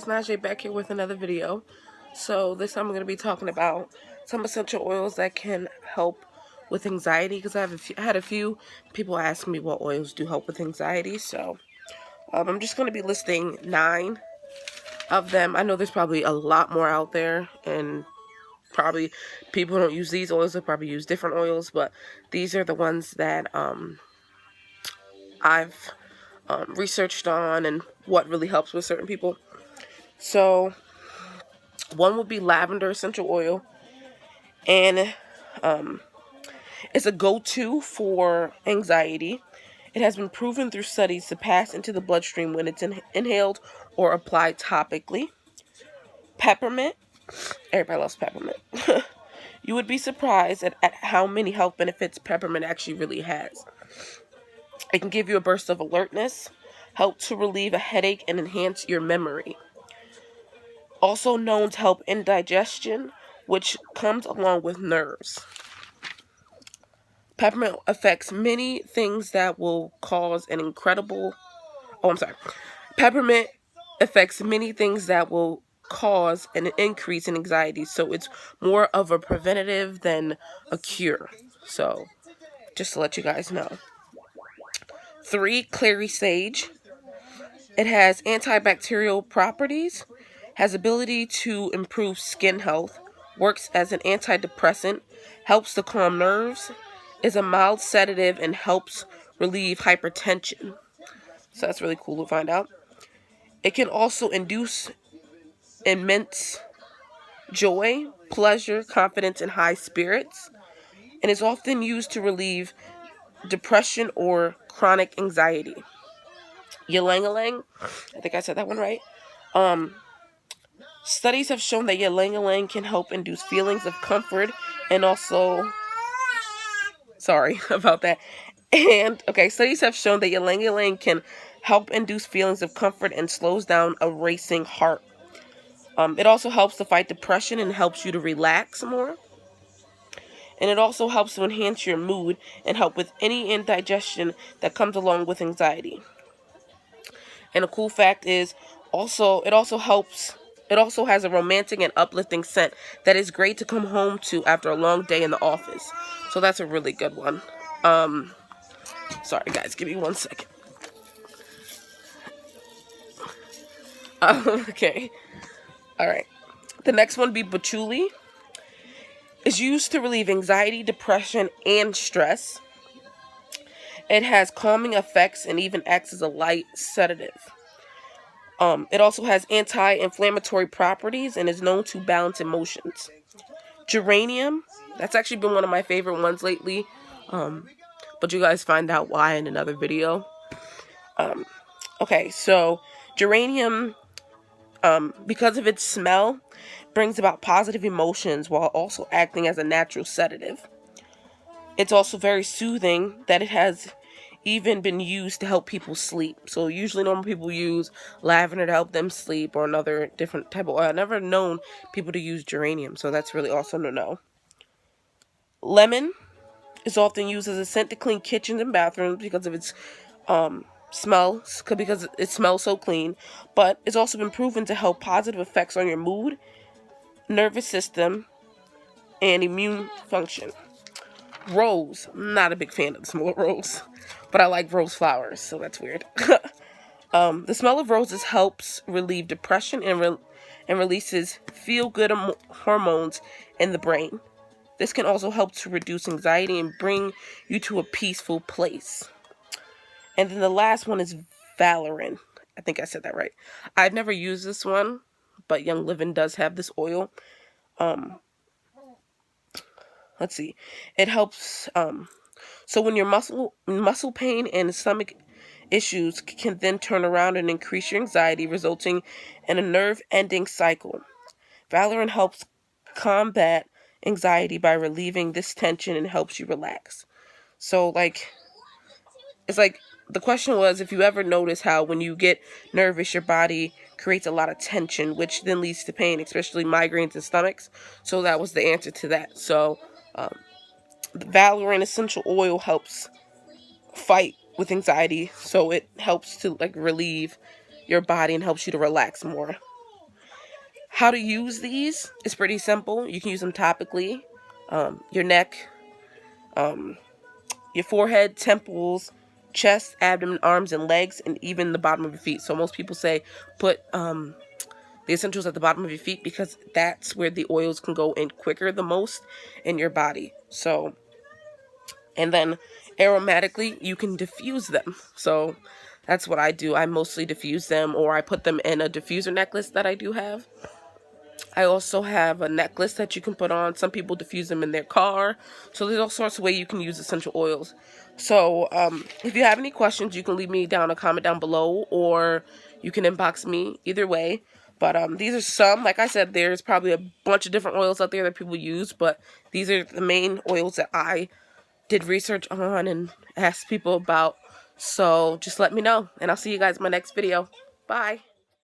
guys, NaJae back here with another video. So this time I'm going to be talking about some essential oils that can help with anxiety, because I had a few people ask me what oils do help with anxiety. So I'm just going to be listing 9 of them. I know there's probably a lot more out there, and probably people don't use these oils, they probably use different oils, but these are the ones that I've researched on and what really helps with certain people. So one would be lavender essential oil, and it's a go-to for anxiety. It has been proven through studies to pass into the bloodstream when it's inhaled or applied topically. Peppermint. Everybody loves peppermint. You would be surprised at how many health benefits peppermint actually really has. It can give you a burst of alertness, help to relieve a headache, and enhance your memory. Also known to help indigestion, which comes along with nerves. Peppermint affects many things that will cause an incredible... Peppermint affects many things that will cause an increase in anxiety. So it's more of a preventative than a cure. So just to let you guys know. 3, clary sage. It has antibacterial properties, has ability to improve skin health, works as an antidepressant, helps to calm nerves, is a mild sedative, and helps relieve hypertension. So that's really cool to find out. It can also induce immense joy, pleasure, confidence, and high spirits, and is often used to relieve depression or chronic anxiety. Ylang-ylang, I think I said that one right. Studies have shown that ylang-ylang can help induce feelings of comfort and also... Sorry about that. Studies have shown that ylang-ylang can help induce feelings of comfort and slows down a racing heart. It also helps to fight depression and helps you to relax more. And it also helps to enhance your mood and help with any indigestion that comes along with anxiety. And a cool fact is, it also has a romantic and uplifting scent that is great to come home to after a long day in the office. So that's a really good one. Sorry guys, give me 1 second. Okay. Alright. The next one would be patchouli. It's used to relieve anxiety, depression, and stress. It has calming effects and even acts as a light sedative. It also has anti-inflammatory properties and is known to balance emotions. Geranium, that's actually been one of my favorite ones lately, but you guys find out why in another video. So geranium, because of its smell, brings about positive emotions while also acting as a natural sedative. It's also very soothing, that it has even been used to help people sleep. So usually normal people use lavender to help them sleep, or another different type of oil. I've never known people to use geranium, so that's really awesome to know. Lemon is often used as a scent to clean kitchens and bathrooms because of its because it smells so clean. But it's also been proven to help positive effects on your mood, nervous system, and immune function. Rose. I'm not a big fan of the smell of rose, but I like rose flowers, so that's weird. The smell of roses helps relieve depression and releases feel-good hormones in the brain. This can also help to reduce anxiety and bring you to a peaceful place. And then the last one is valerian. I think I said that right. I've never used this one, but Young Living does have this oil. Let's see. It helps. So when your muscle pain and stomach issues can then turn around and increase your anxiety, resulting in a nerve-ending cycle. Valerian helps combat anxiety by relieving this tension and helps you relax. So it's like the question was, if you ever notice how when you get nervous, your body creates a lot of tension, which then leads to pain, especially migraines and stomachs. So that was the answer to that. So the valerian essential oil helps fight with anxiety, so it helps to relieve your body and helps you to relax more. How to use these is pretty simple. You can use them topically, your neck, your forehead, temples, chest, abdomen, arms, and legs, and even the bottom of your feet. So most people say put the essentials at the bottom of your feet because that's where the oils can go in quicker the most in your body. So, and then aromatically, you can diffuse them. So that's what I do. I mostly diffuse them, or I put them in a diffuser necklace that I do have. I also have a necklace that you can put on. Some people diffuse them in their car. So there's all sorts of ways you can use essential oils. So if you have any questions, you can leave me down a comment down below, or you can inbox me. Either way. But these are some. Like I said, there's probably a bunch of different oils out there that people use. But these are the main oils that I did research on and asked people about. So just let me know. And I'll see you guys in my next video. Bye.